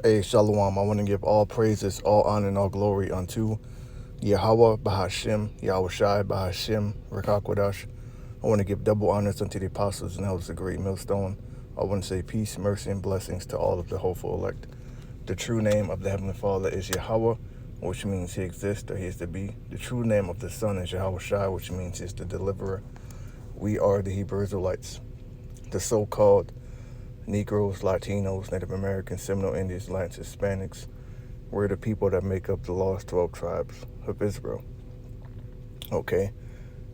Hey, Shalom. I want to give all praises, all honor, and all glory unto Yahweh Bahashim, Yahweh Shai Bahashim, Rakakwadash. I want to give double honors unto the apostles and elders of the great millstone. I want to say peace, mercy, and blessings to all of the hopeful elect. The true name of the Heavenly Father is Yahweh, which means He exists or He is to be. The true name of the Son is Yahweh Shai, which means He is the deliverer. We are the Hebrew Israelites, the so-called Negroes, Latinos, Native Americans, Seminole Indians, Latin Hispanics. We're the people that make up the lost 12 tribes of Israel. Okay?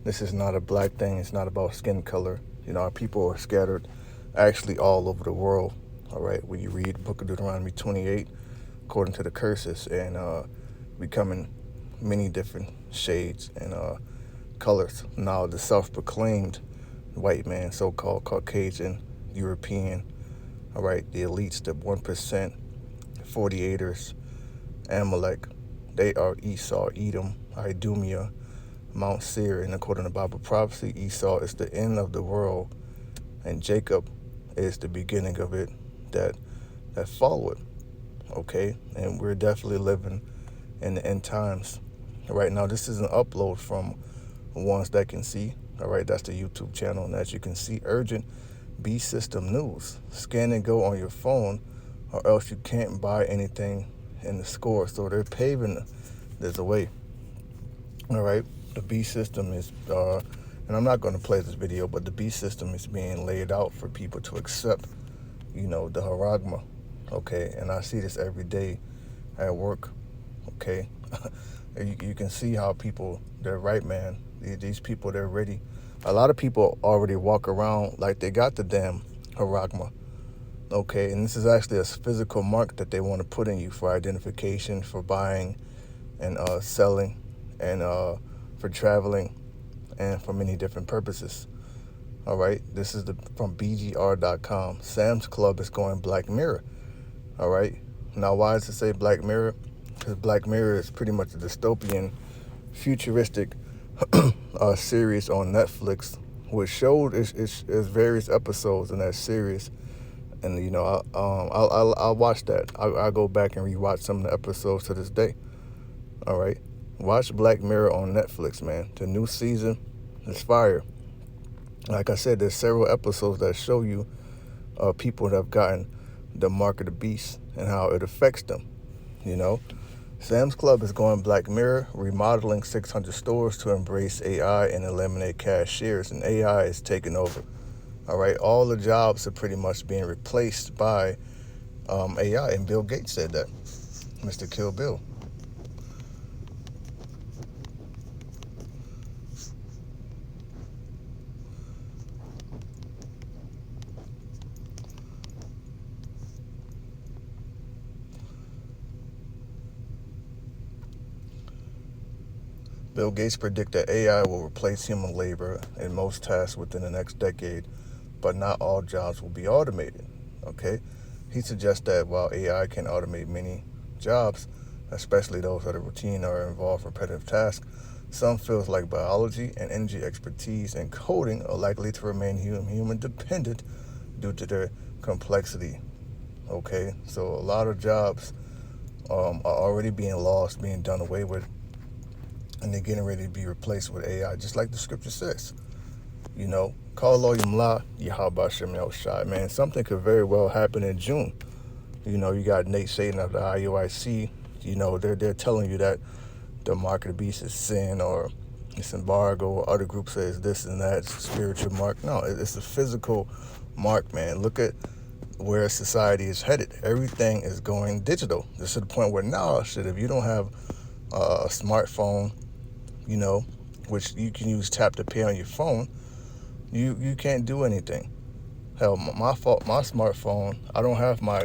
This is not a black thing. It's not about skin color. You know, our people are scattered actually all over the world. All right? When you read the book of Deuteronomy 28, according to the curses, and becoming many different shades and colors. Now, the self-proclaimed white man, so-called Caucasian, European, all right, the elites, the 1%, 48ers, Amalek, they are Esau, Edom, Idumea, Mount Seir, and according to Bible prophecy, Esau is the end of the world, and Jacob is the beginning of it that follow it, okay? And we're definitely living in the end times. Right now, this is an upload from Ones That Can See, all right? That's the YouTube channel, and as you can see, urgent B System News. Scan and go on your phone, or else you can't buy anything in the store. So they're paving there's a way. All right, the B System is, and I'm not going to play this video, but the B System is being laid out for people to accept, you know, the haragma. Okay, and I see this every day at work. Okay, you can see how people, they're right, man. These people, they're ready. A lot of people already walk around like they got the damn haragma, okay? And this is actually a physical mark that they want to put in you for identification, for buying and selling, and for traveling, and for many different purposes, all right? This is from BGR.com. Sam's Club is going Black Mirror, all right? Now, why does it say Black Mirror? Because Black Mirror is pretty much a dystopian, futuristic series on Netflix, which showed is various episodes in that series, and you know I'll watch that. I'll go back and rewatch some of the episodes to this day. All right, watch Black Mirror on Netflix, man. The new season is fire. Like I said, there's several episodes that show you people that have gotten the mark of the beast and how it affects them. You know. Sam's Club is going Black Mirror, remodeling 600 stores to embrace AI and eliminate cashiers, and AI is taking over. All right, all the jobs are pretty much being replaced by AI, and Bill Gates said that, Mr. Kill Bill. Bill Gates predicts that AI will replace human labor in most tasks within the next decade, but not all jobs will be automated, okay? He suggests that while AI can automate many jobs, especially those that are routine or involve repetitive tasks, some fields like biology and energy expertise and coding are likely to remain human dependent due to their complexity, okay? So a lot of jobs are already being lost, being done away with, and they're getting ready to be replaced with AI, just like the scripture says. You know, call Lo Yimla, Yahweh Shem Shai. Man, something could very well happen in June. You know, you got Nate Saban of the IUIC. You know, they're telling you that the mark of the beast is sin, or it's embargo, or other groups say it's this and that, it's a spiritual mark. No, it's a physical mark, man. Look at where society is headed. Everything is going digital. This is the point where now, shit, if you don't have a smartphone, you know, which you can use tap to pay on your phone, you can't do anything. Hell, my smartphone, I don't have my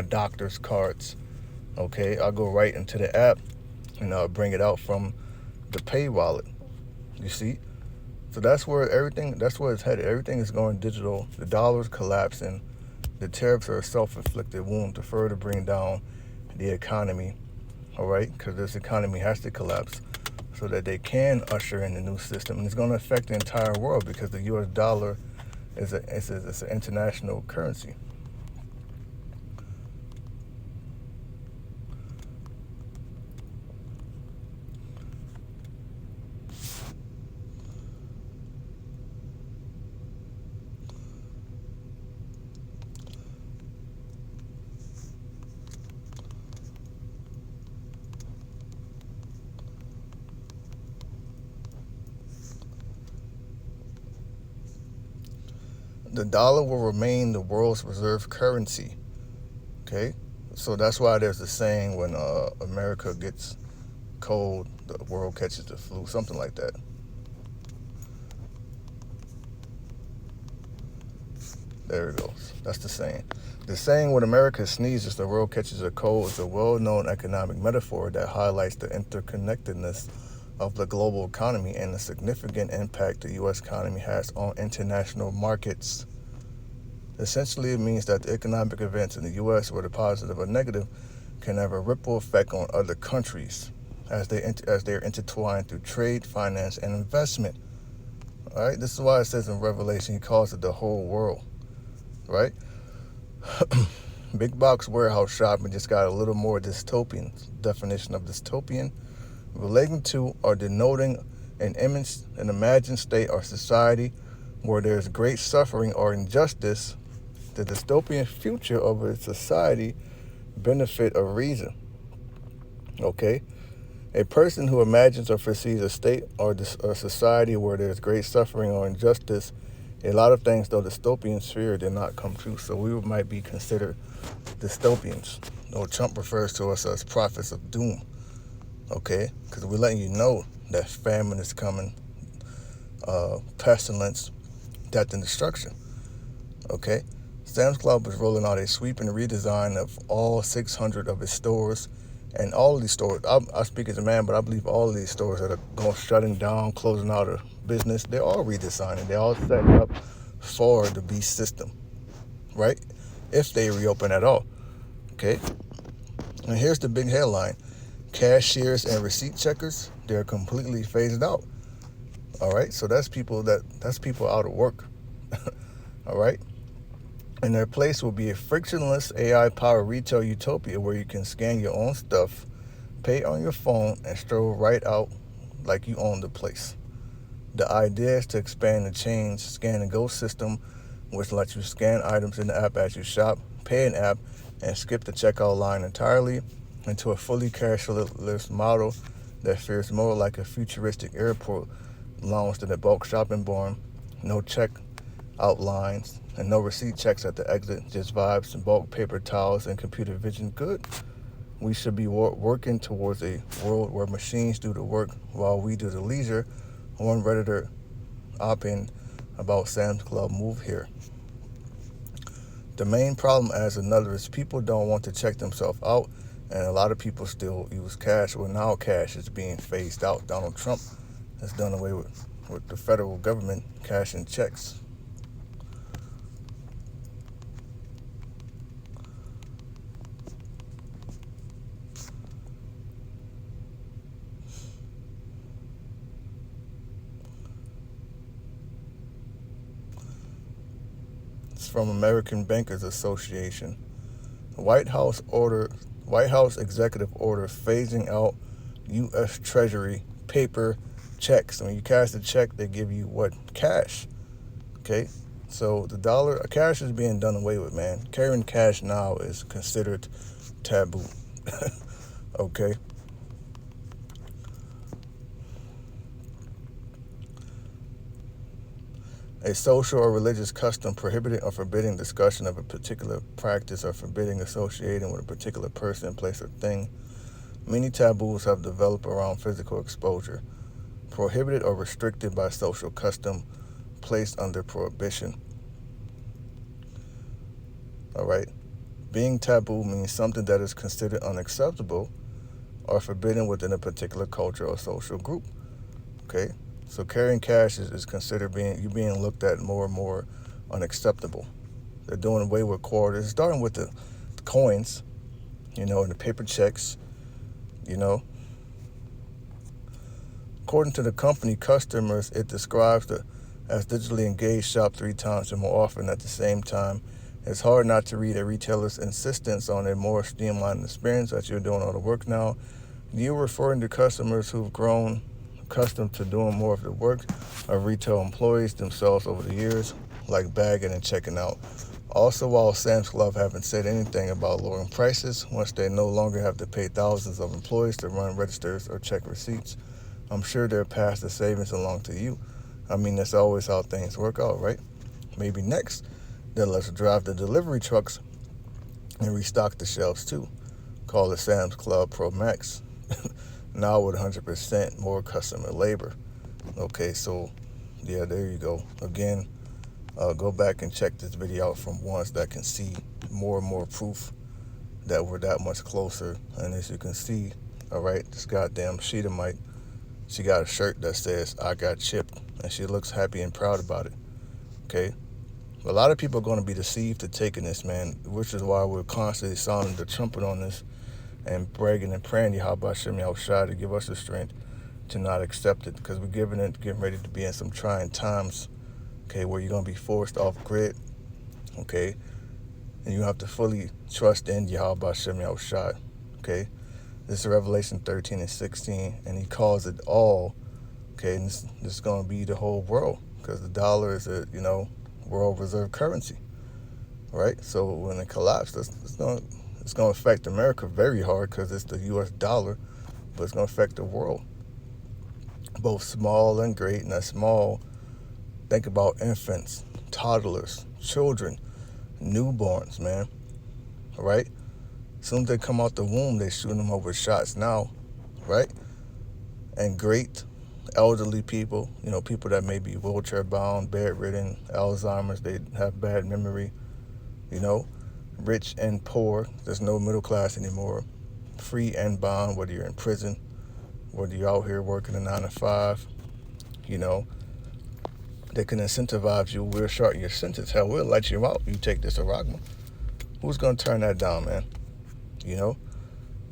doctor's cards, okay? I'll go right into the app and I'll bring it out from the pay wallet, you see? So that's where it's headed. Everything is going digital. The dollar's collapsing. The tariffs are a self-inflicted wound to further bring down the economy, all right? Because this economy has to collapse so that they can usher in the new system. And it's going to affect the entire world because the U.S. dollar is an international currency. the dollar will remain the world's reserve currency. Okay, so that's why there's a saying when America gets cold, the world catches the flu, something like that. There it goes. That's the saying. The saying when America sneezes, the world catches a cold is a well-known economic metaphor that highlights the interconnectedness of the global economy and the significant impact the U.S. economy has on international markets. Essentially, it means that the economic events in the U.S., whether positive or negative, can have a ripple effect on other countries as they are intertwined through trade, finance, and investment. All right, this is why it says in Revelation, he calls it the whole world. Right? Big box warehouse shopping just got a little more dystopian definition of dystopian, relating to or denoting an image, an imagined state or society where there's great suffering or injustice. The dystopian future of a society benefit or reason. Okay? A person who imagines or foresees a state or a society where there's great suffering or injustice, a lot of things, though dystopian sphere, did not come true. So we might be considered dystopians. Or Trump refers to us as prophets of doom. Okay? Because we're letting you know that famine is coming, pestilence, death, and destruction. Okay? Sam's Club is rolling out a sweeping redesign of all 600 of its stores. And all of these stores, I speak as a man, but I believe all of these stores that are shutting down, closing out of business, they're all redesigning. They're all setting up for the beast system, right? If they reopen at all, okay? And here's the big headline. Cashiers and receipt checkers, they're completely phased out. All right, so that's people out of work. All right? In their place will be a frictionless AI-powered retail utopia where you can scan your own stuff, pay on your phone, and stroll right out like you own the place. The idea is to expand the change scan and go system, which lets you scan items in the app as you shop, pay an app, and skip the checkout line entirely, into a fully cashless model that feels more like a futuristic airport lounge than a bulk shopping barn. No check outlines and no receipt checks at the exit, just vibes and bulk paper towels and computer vision. Good. We should be working towards a world where machines do the work while we do the leisure. One Redditor op-in about Sam's Club move here. The main problem, as another, is people don't want to check themselves out, and a lot of people still use cash. Well, now cash is being phased out. Donald Trump has done away with the federal government cashing checks. It's from American Bankers Association. White House executive order phasing out U.S. Treasury paper checks. When you cash the check, they give you what? Cash. Okay? So the dollar, cash is being done away with, man. Carrying cash now is considered taboo. Okay? A social or religious custom prohibiting or forbidding discussion of a particular practice or forbidding associating with a particular person, place, or thing. Many taboos have developed around physical exposure, prohibited or restricted by social custom, placed under prohibition. All right? Being taboo means something that is considered unacceptable or forbidden within a particular culture or social group. Okay? So carrying cash is considered being looked at more and more unacceptable. They're doing away with quarters, starting with the coins, and the paper checks, According to the company customers, it describes as digitally engaged shop 3 times or more often at the same time. It's hard not to read a retailer's insistence on a more streamlined experience that you're doing all the work now. You're referring to customers who've grown accustomed to doing more of the work of retail employees themselves over the years, like bagging and checking out. Also, while Sam's Club haven't said anything about lowering prices, once they no longer have to pay thousands of employees to run registers or check receipts, I'm sure they'll pass the savings along to you. I mean, that's always how things work out, right? Maybe next, then let's drive the delivery trucks and restock the shelves too. Call it Sam's Club Pro Max. Now with 100% more customer labor. Okay, so yeah, there you go. Again, go back and check this video out from ones that can see more and more proof that we're that much closer. And as you can see, all right, this goddamn Sheetamite, she got a shirt that says, "I got chipped," and she looks happy and proud about it. Okay? A lot of people are going to be deceived to taking this, man, which is why we're constantly sounding the trumpet on this and bragging and praying Yahweh Shem Yahushua to give us the strength to not accept it, because we're getting ready to be in some trying times, okay, where you're going to be forced off grid, okay, and you have to fully trust in Yahweh Shem Yahushua, okay. This is Revelation 13 and 16, and he calls it all, okay, and this is going to be the whole world, because the dollar is a, world reserve currency, right? So when it collapses, it's going to affect America very hard because it's the U.S. dollar, but it's going to affect the world, both small and great. And that small, think about infants, toddlers, children, newborns, man, right? As soon as they come out the womb, they shooting them up with shots now, right? And great elderly people, people that may be wheelchair bound, bedridden, Alzheimer's, they have bad memory, rich and poor. There's no middle class anymore. Free and bond, whether you're in prison, whether you're out here working a 9 to 5, they can incentivize you. We'll shorten your sentence. Hell, we'll let you out. You take this aragma. Who's going to turn that down, man?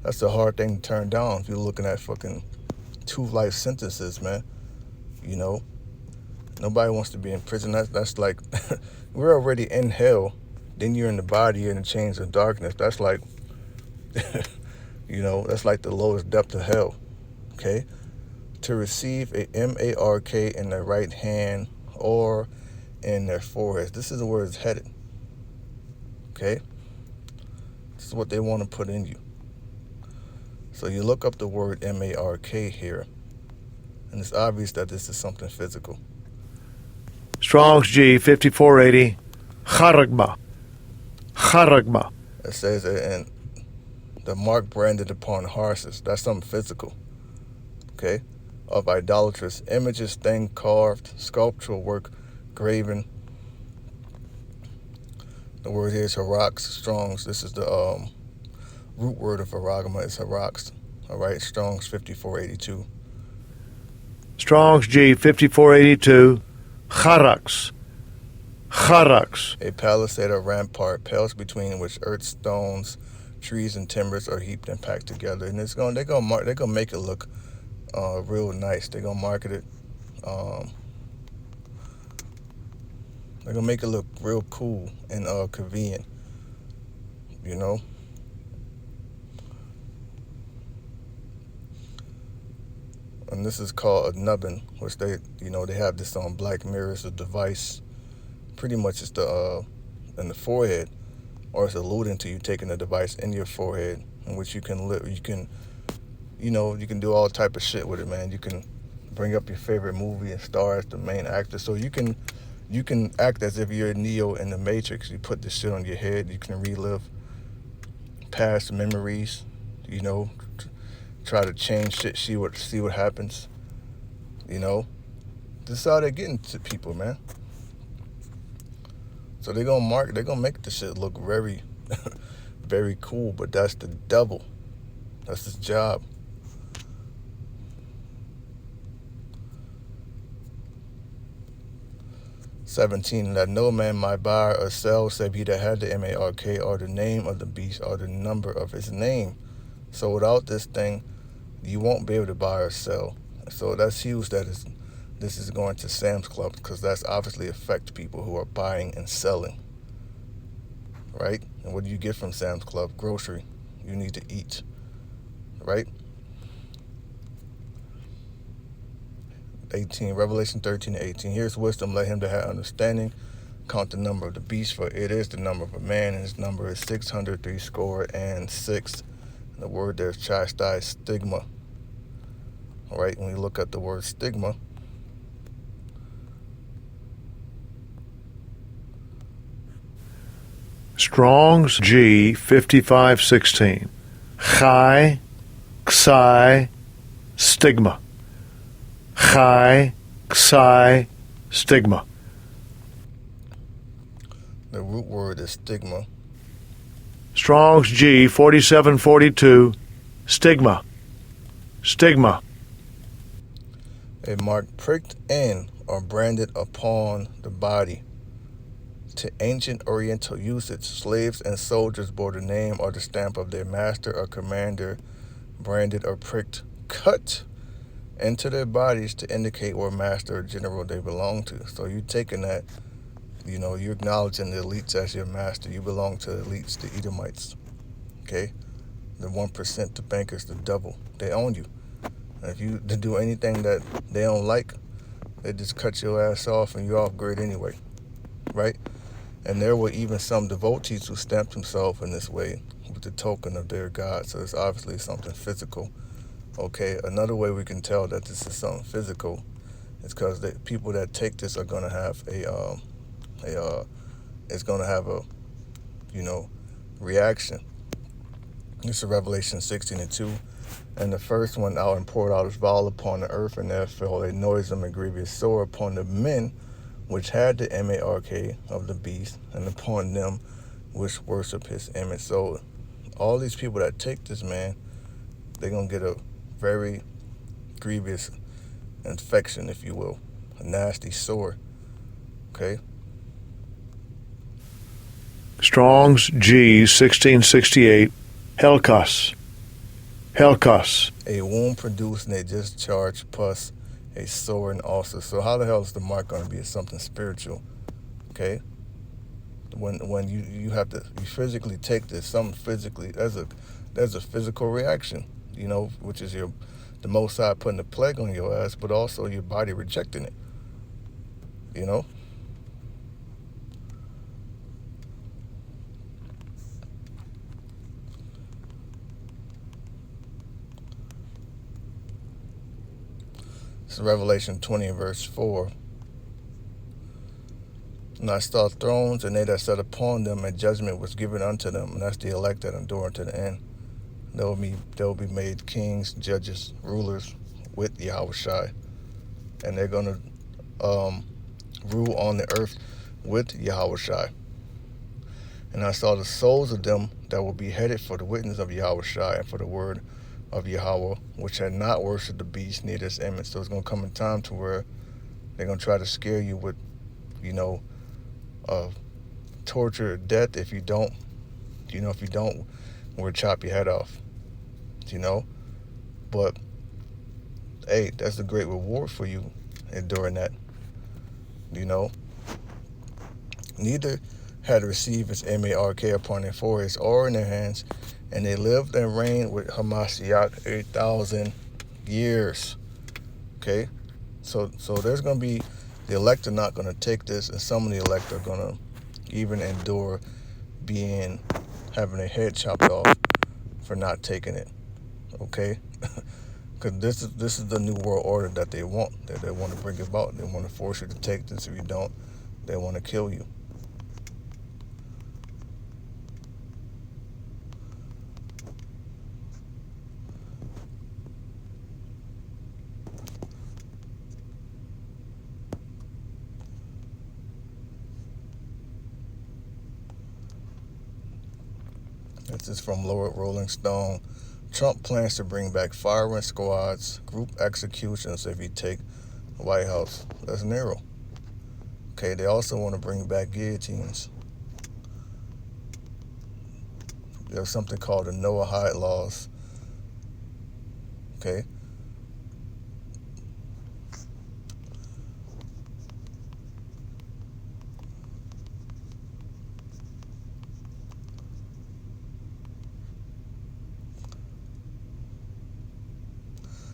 That's a hard thing to turn down if you're looking at fucking 2 life sentences, man. Nobody wants to be in prison. That's like, we're already in hell. Then you're in the body in the chains of darkness. That's like, that's like the lowest depth of hell, okay? To receive a mark in their right hand or in their foreheads. This is where it's headed, okay? This is what they want to put in you. So you look up the word mark here, and it's obvious that this is something physical. Strong's G 5480, Charagma. Charagma. It says and the mark branded upon horses. That's something physical, okay? Of idolatrous images, thing carved, sculptural work, graven. The word here is harax, Strong's. This is the root word of aragama is harax. All right, Strong's 5482. Strong's G 5482, Charax. Charax. A palisade or rampart, pales between which earth, stones, trees, and timbers are heaped and packed together. And they're gonna make it look real nice. They're gonna market it. They're gonna make it look real cool and convenient. And this is called a nubbin, which they have this on Black Mirror as a device. Pretty much it's in the forehead, or it's alluding to you taking a device in your forehead, in which you can do all type of shit with it, man. You can bring up your favorite movie and star as the main actor. So you can act as if you're Neo in the Matrix. You put this shit on your head. You can relive past memories. Try to change shit. See what happens. This is how they're getting to people, man. So they're gonna make this shit look very, very cool. But that's the devil. That's his job. "17, let no man might buy or sell save he that had the mark or the name of the beast or the number of his name." So without this thing, you won't be able to buy or sell. So that's huge that this is going to Sam's Club, because that's obviously affect people who are buying and selling, right? And what do you get from Sam's Club? Grocery. You need to eat, right? 18, Revelation 13 and 18. "Here's wisdom, let him that have understanding count the number of the beast, for it is the number of a man, and his number is 666. And the word there is chastised, stigma. All right, when you look at the word stigma, Strong's G 5516. Chai, Xi, stigma. Chai, Xi, stigma. The root word is stigma. Strong's G 4742. Stigma. Stigma. A mark pricked in or branded upon the body. To ancient Oriental usage, slaves and soldiers bore the name or the stamp of their master or commander, branded or pricked, cut into their bodies to indicate what master or general they belong to. So you taking that, you're acknowledging the elites as your master. You belong to the elites, the Edomites, okay? The 1%, the bankers, the devil. They own you. And if you do anything that they don't like, they just cut your ass off and you're off grid anyway, right? And there were even some devotees who stamped themselves in this way with the token of their God. So it's obviously something physical. Okay, another way we can tell that this is something physical is because the people that take this are going to have it's going to have a, reaction. This is Revelation 16:2. And the first one out and poured out his vial upon the earth, and there fell a noisome and grievous sore upon the men which had the mark of the beast, and upon them which worship his image. So all these people that take this, man, they're going to get a very grievous infection, if you will, a nasty sore, okay? Strong's G 1668. Helkas. Helkas. A wound produced and a discharge, pus, a sore, and ulcer. So how the hell is the mark going to be? It's something spiritual, okay? When you have to, you physically take this, something physically, there's a physical reaction, which is the Most High putting a plague on your ass, but also your body rejecting it, It's Revelation 20 and verse 4. And I saw thrones, and they that sat upon them, and judgment was given unto them. And that's the elect that endure unto the end. They will be made kings, judges, rulers with Yahushai. And they're going to rule on the earth with Yahushai. And I saw the souls of them that will be headed for the witness of Yahushai and for the word of Yahweh, which had not worshipped the beast near this image. So it's going to come a time to where they're going to try to scare you with, torture or death if you don't. We'll chop your head off. But hey, that's a great reward for you enduring that. Neither had received his mark upon their foreheads or in their hands, and they lived and reigned with Hamashiach 8,000 years. Okay, so there's going to be, the elect are not going to take this, and some of the elect are going to even endure having their head chopped off for not taking it. Okay, because this is the new world order that they want to bring about. They want to force you to take this. If you don't, they want to kill you. This is from Rolling Stone. Trump plans to bring back firing squads, group executions if he take the White House. That's narrow. Okay, they also want to bring back guillotines. There's something called the Noahide laws. Okay.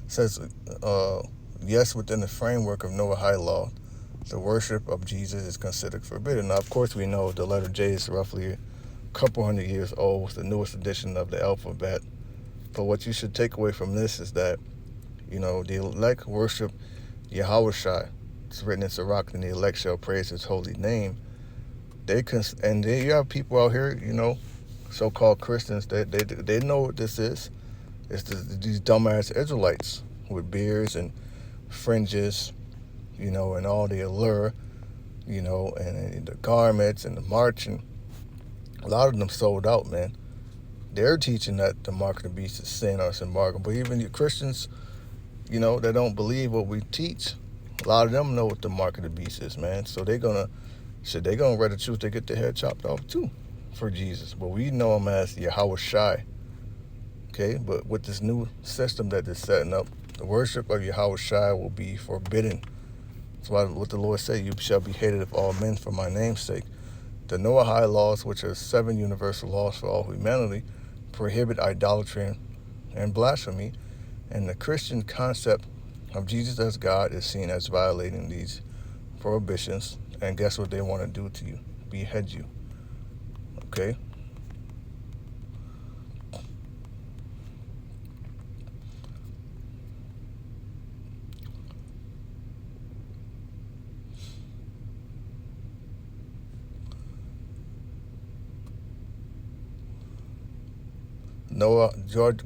Says, yes, within the framework of Noahide law, the worship of Jesus is considered forbidden. Now, of course, we know the letter J is roughly a couple hundred years old. It's the newest edition of the alphabet. But what you should take away from this is that, the elect worship Yahushai. It's written in Sirach, and the elect shall praise his holy name. And then you have people out here, so-called Christians. They know what this is. It's these dumbass Israelites with beards and fringes, and all the allure, and the garments and the marching. A lot of them sold out, man. They're teaching that the mark of the beast is sin or it's embargo. But even you Christians, that don't believe what we teach, a lot of them know what the mark of the beast is, man. So they're gonna read the truth, they get their head chopped off too for Jesus. But we know him as Yahweh Shai. Okay, but with this new system that they're setting up, the worship of Yahweh Shai will be forbidden. That's why what the Lord said, you shall be hated of all men for my name's sake. The Noahide laws, which are 7 universal laws for all humanity, prohibit idolatry and blasphemy, and the Christian concept of Jesus as God is seen as violating these prohibitions. And guess what they want to do to you? Behead you. Okay?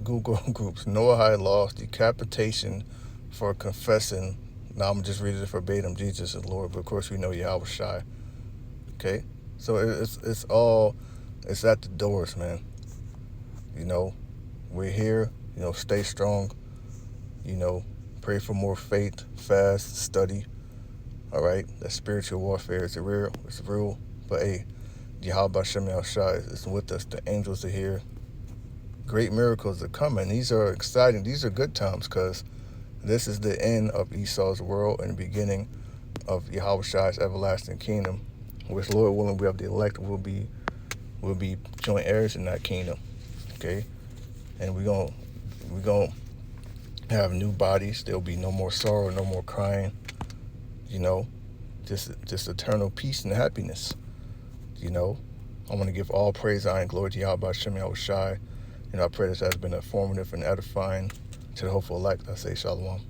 Google groups, Noahide laws, decapitation for confessing. Now I'm just reading it verbatim. Jesus is Lord, but of course we know Yahweh Shai. Okay, so it's at the doors, man. We're here. Stay strong. Pray for more faith, fast, study. All right, that spiritual warfare is real. It's real. But hey, Yahweh Shem Shai is with us. The angels are here. Great miracles are coming. These are exciting. These are good times because this is the end of Esau's world and the beginning of Yahweh Shai's everlasting kingdom, which, Lord willing, we have the elect will be joint heirs in that kingdom. Okay, and we're gonna have new bodies. There'll be no more sorrow, no more crying. Just eternal peace and happiness. I want to give all praise, honor, and glory to Yahweh Shem Yahweh Shai. I pray this has been informative and edifying to the hopeful elect. I say shalom.